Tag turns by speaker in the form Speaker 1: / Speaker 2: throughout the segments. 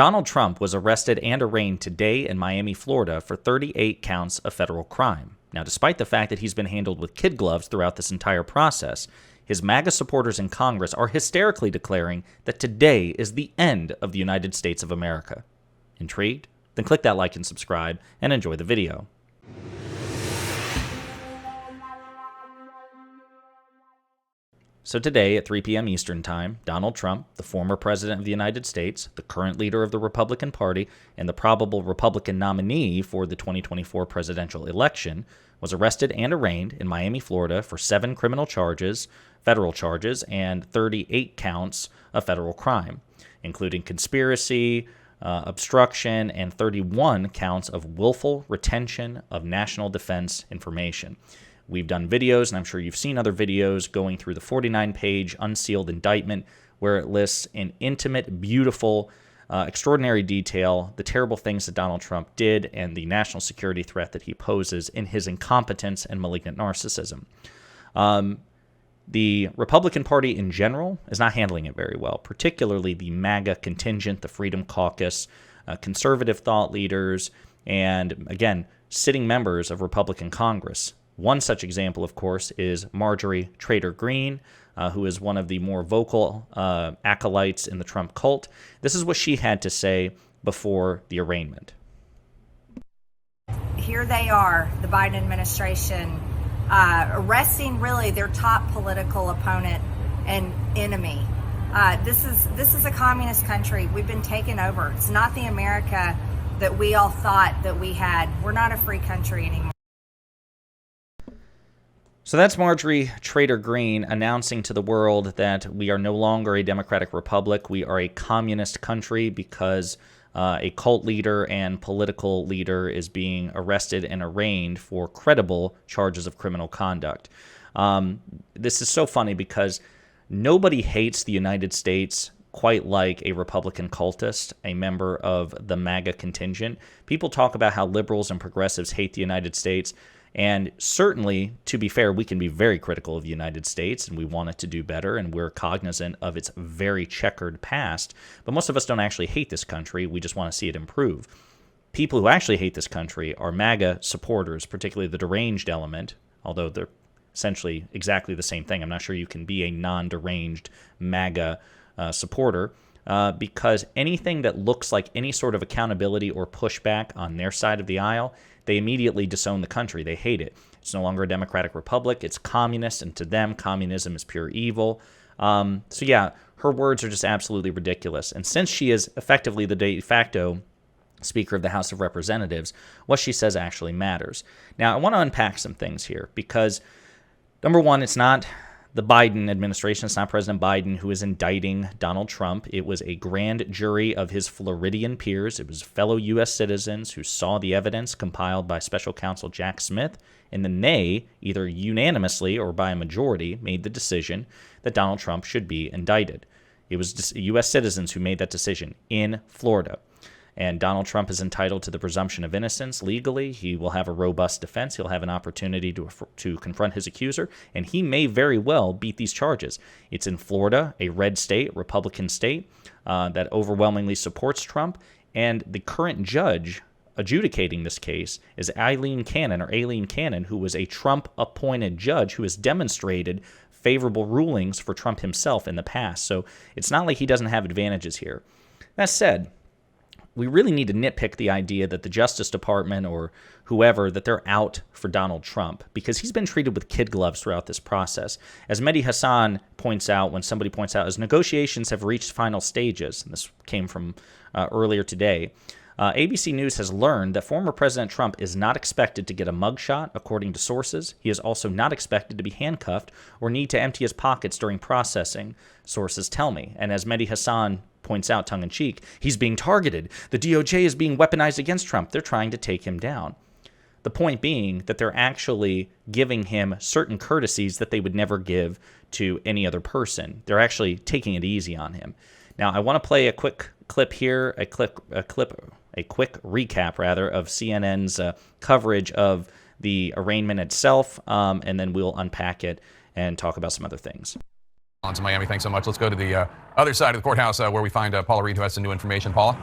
Speaker 1: Donald Trump was arrested and arraigned today in Miami, Florida for 38 counts of federal crime. Now, despite the fact that he's been handled with kid gloves throughout this entire process, his MAGA supporters in Congress are hysterically declaring that today is the end of the United States of America. Intrigued? Then click that like and subscribe and enjoy the video. So today at 3 p.m. Eastern Time, Donald Trump, the former president of the United States, the current leader of the Republican Party, and the probable Republican nominee for the 2024 presidential election, was arrested and arraigned in Miami, Florida for 7 criminal charges, federal charges, and 38 counts of federal crime, including conspiracy, obstruction, and 31 counts of willful retention of national defense information. We've done videos, and I'm sure you've seen other videos, going through the 49-page unsealed indictment where it lists in intimate, beautiful, extraordinary detail the terrible things that Donald Trump did and the national security threat that he poses in his incompetence and malignant narcissism. The Republican Party in general is not handling it very well, particularly the MAGA contingent, the Freedom Caucus, conservative thought leaders, and, again, sitting members of Republican Congress. One such example, of course, is Marjorie Trader Green, who is one of the more vocal acolytes in the Trump cult. This is what she had to say before the arraignment.
Speaker 2: Here they are, the Biden administration, arresting really their top political opponent and enemy. This is a communist country. We've been taken over. It's not the America that we all thought that we had. We're not a free country anymore.
Speaker 1: So that's Marjorie Trader Green announcing to the world that we are no longer a democratic republic. We are a communist country because a cult leader and political leader is being arrested and arraigned for credible charges of criminal conduct. This is so funny because nobody hates the United States quite like a Republican cultist, a member of the MAGA contingent. People talk about how liberals and progressives hate the United States. And certainly, to be fair, we can be very critical of the United States, and we want it to do better, and we're cognizant of its very checkered past. But most of us don't actually hate this country. We just want to see it improve. People who actually hate this country are MAGA supporters, particularly the deranged element, although they're essentially exactly the same thing. I'm not sure you can be a non-deranged MAGA supporter, because anything that looks like any sort of accountability or pushback on their side of the aisle, they immediately disown the country. They hate it. It's no longer a democratic republic. It's communist, and to them, communism is pure evil. So yeah, her words are just absolutely ridiculous. And since she is effectively the de facto Speaker of the House of Representatives, what she says actually matters. Now, I want to unpack some things here because, number one, it's not the Biden administration, it's not President Biden who is indicting Donald Trump. It was a grand jury of his Floridian peers. It was fellow U.S. citizens who saw the evidence compiled by Special Counsel Jack Smith, and then they, either unanimously or by a majority, made the decision that Donald Trump should be indicted. It was U.S. citizens who made that decision in Florida. And Donald Trump is entitled to the presumption of innocence legally. He will have a robust defense. He'll have an opportunity to confront his accuser, and he may very well beat these charges. It's in Florida, a red state, Republican state, that overwhelmingly supports Trump, and the current judge adjudicating this case is Aileen Cannon, who was a Trump-appointed judge who has demonstrated favorable rulings for Trump himself in the past. So it's not like he doesn't have advantages here. That said, we really need to nitpick the idea that the Justice Department or whoever, that they're out for Donald Trump because he's been treated with kid gloves throughout this process. As Mehdi Hasan points out, when somebody points out, as negotiations have reached final stages, and this came from earlier today, ABC News has learned that former President Trump is not expected to get a mugshot, according to sources. He is also not expected to be handcuffed or need to empty his pockets during processing, sources tell me. And as Mehdi Hasan points out tongue-in-cheek, he's being targeted. The DOJ is being weaponized against Trump. They're trying to take him down. The point being that they're actually giving him certain courtesies that they would never give to any other person. They're actually taking it easy on him. Now, I want to play a quick clip here, a quick recap, of CNN's coverage of the arraignment itself, and then we'll unpack it and talk about some other things.
Speaker 3: On to Miami, thanks so much. Let's go to the other side of the courthouse where we find Paula Reed, who has some new information. Paula?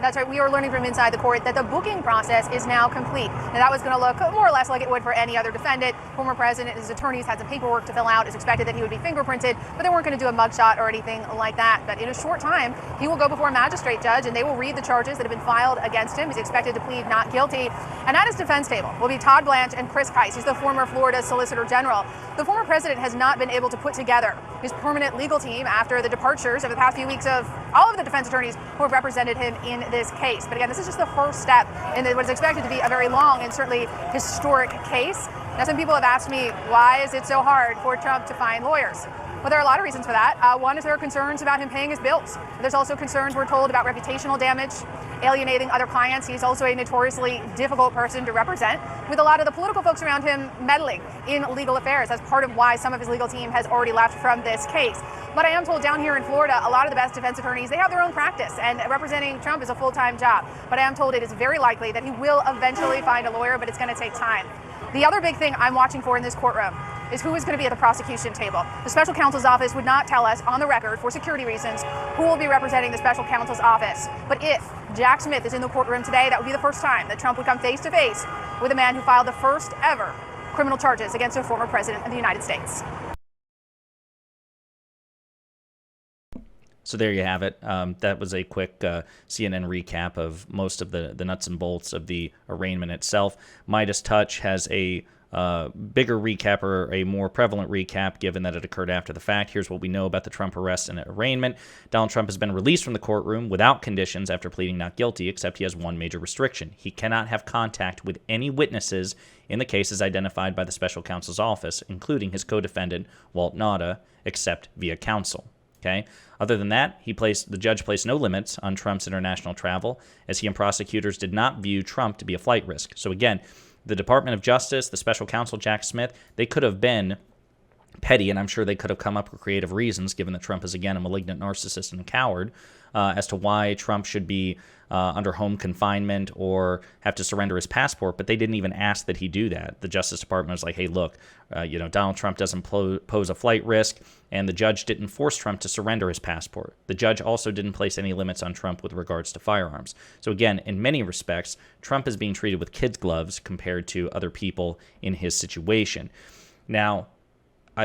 Speaker 3: That's right. We are learning from inside the court that the booking process is now complete. Now, that was going to look more or less like it would for any other defendant. Former president and his attorneys had some paperwork to fill out. It's expected that he would be fingerprinted, but they weren't going to do a mugshot or anything like that. But in a short time, he will go before a magistrate judge, and they will read the charges that have been filed against him. He's expected to plead not guilty. And at his defense table will be Todd Blanche and Chris Kise. He's the former Florida Solicitor General. The former president has not been able to put together his permanent legal team after the departures over the past few weeks of all of the defense attorneys who have represented him in this case. But again, this is just the first step in what is expected to be a very long and certainly historic case. Now, some people have asked me, why is it so hard for Trump to find lawyers? Well, there are a lot of reasons for that. One is there are concerns about him paying his bills. There's also concerns, we're told, about reputational damage, alienating other clients. He's also a notoriously difficult person to represent, with a lot of the political folks around him meddling in legal affairs. That's part of why some of his legal team has already left from this case. But I am told down here in Florida, a lot of the best defense attorneys, they have their own practice, and representing Trump is a full-time job. But I am told it is very likely that he will eventually find a lawyer, but it's going to take time. The other big thing I'm watching for in this courtroom is who is going to be at the prosecution table. The special counsel's office would not tell us on the record, for security reasons, who will be representing the special counsel's office. But if Jack Smith is in the courtroom today, that would be the first time that Trump would come face to face with a man who filed the first ever criminal charges against a former president of the United States.
Speaker 1: So there you have it. That was a quick CNN recap of most of the nuts and bolts of the arraignment itself. Midas Touch has a bigger recap, or a more prevalent recap, given that it occurred after the fact. Here's what we know about the Trump arrest and arraignment. Donald Trump has been released from the courtroom without conditions after pleading not guilty, except he has one major restriction. He cannot have contact with any witnesses in the cases identified by the special counsel's office, including his co-defendant, Walt Nauta, except via counsel. Okay. Other than that, the judge placed no limits on Trump's international travel, as he and prosecutors did not view Trump to be a flight risk. So again, the Department of Justice, the special counsel, Jack Smith, they could have been petty, and I'm sure they could have come up with creative reasons, given that Trump is, again, a malignant narcissist and a coward, as to why Trump should be under home confinement or have to surrender his passport, but they didn't even ask that he do that. The Justice Department was like, hey, look, Donald Trump doesn't pose a flight risk, and the judge didn't force Trump to surrender his passport. The judge also didn't place any limits on Trump with regards to firearms. So again, in many respects, Trump is being treated with kids' gloves compared to other people in his situation. Now,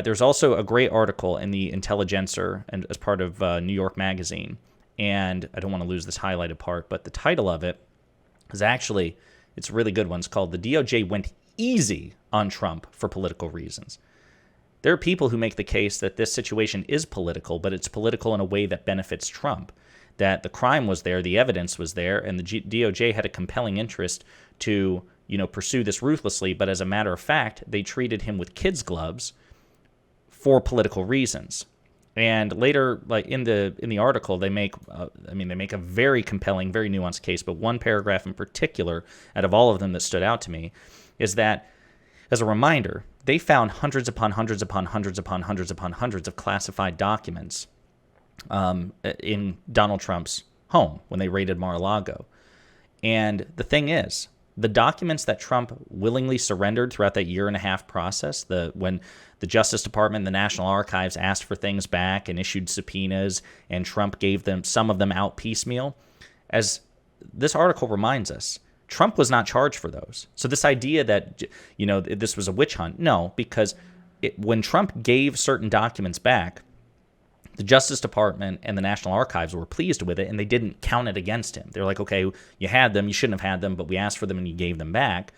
Speaker 1: there's also a great article in the Intelligencer, and as part of New York Magazine, and I don't want to lose this highlighted part, but the title of it is actually, it's a really good one. It's called "The DOJ Went Easy on Trump for Political Reasons." There are people who make the case that this situation is political, but it's political in a way that benefits Trump, that the crime was there, the evidence was there, and the DOJ had a compelling interest to, pursue this ruthlessly, but as a matter of fact, they treated him with kids' gloves for political reasons. And later, like in the article, they make a very compelling, very nuanced case. But one paragraph in particular, out of all of them that stood out to me, is that, as a reminder, they found hundreds upon hundreds upon hundreds upon hundreds upon hundreds of classified documents in Donald Trump's home when they raided Mar-a-Lago. And the thing is, the documents that Trump willingly surrendered throughout that year-and-a-half process, when the Justice Department and the National Archives asked for things back and issued subpoenas, and Trump gave them some of them out piecemeal, as this article reminds us, Trump was not charged for those. So this idea that, this was a witch hunt, no, because when Trump gave certain documents back, the Justice Department and the National Archives were pleased with it, and they didn't count it against him. They're like, okay, you had them, you shouldn't have had them, but we asked for them and you gave them back,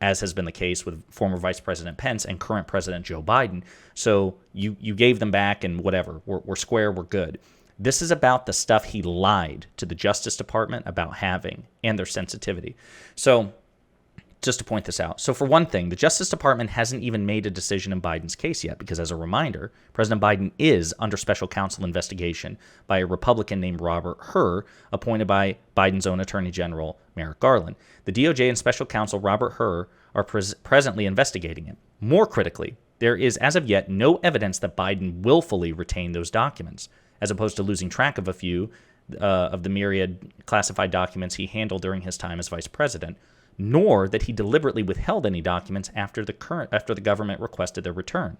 Speaker 1: as has been the case with former Vice President Pence and current President Joe Biden. So you gave them back, and whatever, we're square, we're good. This is about the stuff he lied to the Justice Department about having and their sensitivity. So just to point this out. So for one thing, the Justice Department hasn't even made a decision in Biden's case yet, because as a reminder, President Biden is under special counsel investigation by a Republican named Robert Hur, appointed by Biden's own Attorney General, Merrick Garland. The DOJ and special counsel Robert Hur are presently investigating him. More critically, there is as of yet no evidence that Biden willfully retained those documents, as opposed to losing track of a few of the myriad classified documents he handled during his time as vice president, nor that he deliberately withheld any documents after the government requested their return.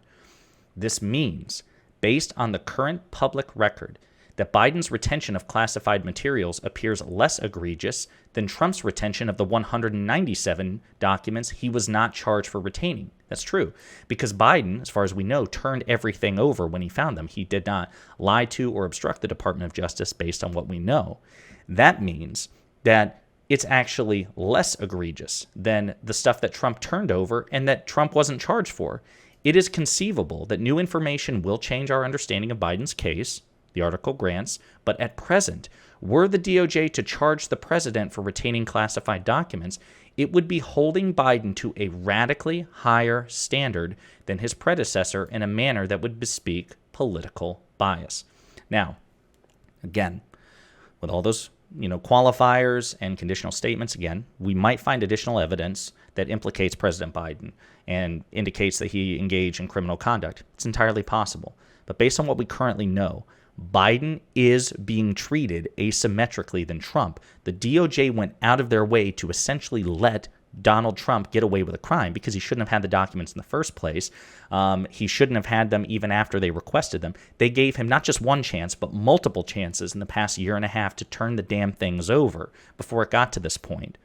Speaker 1: This means, based on the current public record, that Biden's retention of classified materials appears less egregious than Trump's retention of the 197 documents he was not charged for retaining. That's true, because Biden, as far as we know, turned everything over when he found them. He did not lie to or obstruct the Department of Justice based on what we know. That means that it's actually less egregious than the stuff that Trump turned over and that Trump wasn't charged for. It is conceivable that new information will change our understanding of Biden's case, the article grants, but at present, were the DOJ to charge the president for retaining classified documents, it would be holding Biden to a radically higher standard than his predecessor in a manner that would bespeak political bias. Now, again, with all those qualifiers and conditional statements, again, we might find additional evidence that implicates President Biden and indicates that he engaged in criminal conduct. It's entirely possible. But based on what we currently know, Biden is being treated asymmetrically than Trump. The DOJ went out of their way to essentially let Donald Trump get away with a crime because he shouldn't have had the documents in the first place. He shouldn't have had them even after they requested them. They gave him not just one chance, but multiple chances in the past year and a half to turn the damn things over before it got to this point.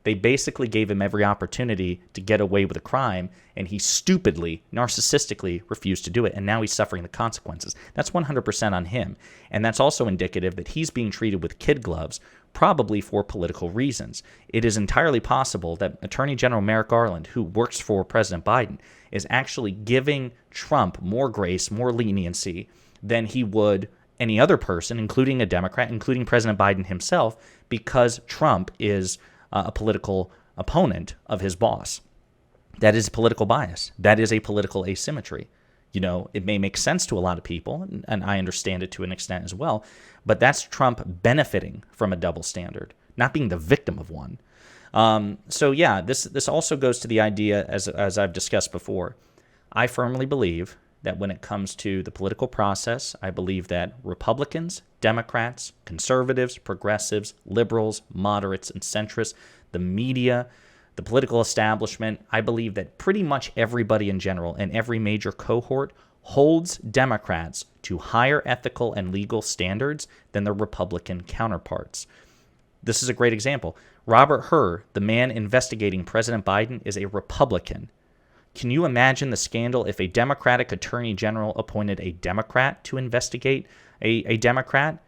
Speaker 1: They basically gave him every opportunity to get away with a crime, and he stupidly, narcissistically refused to do it, and now he's suffering the consequences. That's 100% on him, and that's also indicative that he's being treated with kid gloves, probably for political reasons. It is entirely possible that Attorney General Merrick Garland, who works for President Biden, is actually giving Trump more grace, more leniency than he would any other person, including a Democrat, including President Biden himself, because Trump is a political opponent of his boss. That is political bias. That is a political asymmetry. It may make sense to a lot of people, and I understand it to an extent as well, but that's Trump benefiting from a double standard, not being the victim of one. This also goes to the idea, as I've discussed before. I firmly believe that when it comes to the political process, I believe that Republicans, Democrats, conservatives, progressives, liberals, moderates, and centrists, the media, the political establishment, I believe that pretty much everybody in general and every major cohort holds Democrats to higher ethical and legal standards than their Republican counterparts. This is a great example. Robert Hur, the man investigating President Biden, is a Republican. Can you imagine the scandal if a Democratic attorney general appointed a Democrat to investigate a Democrat?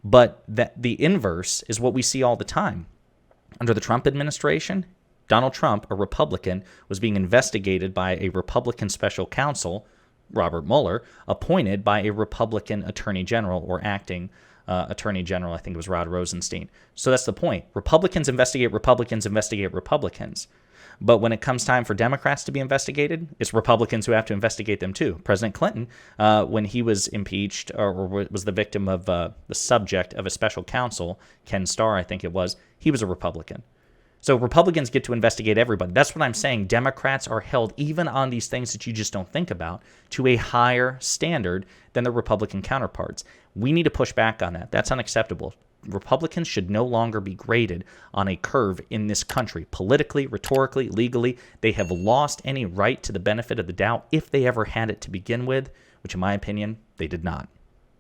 Speaker 1: But the inverse is what we see all the time. Under the Trump administration, Donald Trump, a Republican, was being investigated by a Republican special counsel, Robert Mueller, appointed by a Republican attorney general or acting attorney general. I think it was Rod Rosenstein. So that's the point. Republicans investigate Republicans investigate Republicans. But when it comes time for Democrats to be investigated, it's Republicans who have to investigate them too. President Clinton, when he was impeached or was the victim of the subject of a special counsel, Ken Starr, I think it was, he was a Republican. So Republicans get to investigate everybody. That's what I'm saying. Democrats are held, even on these things that you just don't think about, to a higher standard than their Republican counterparts. We need to push back on that. That's unacceptable. Republicans should no longer be graded on a curve in this country. Politically, rhetorically, legally, they have lost any right to the benefit of the doubt if they ever had it to begin with, which in my opinion, they did not.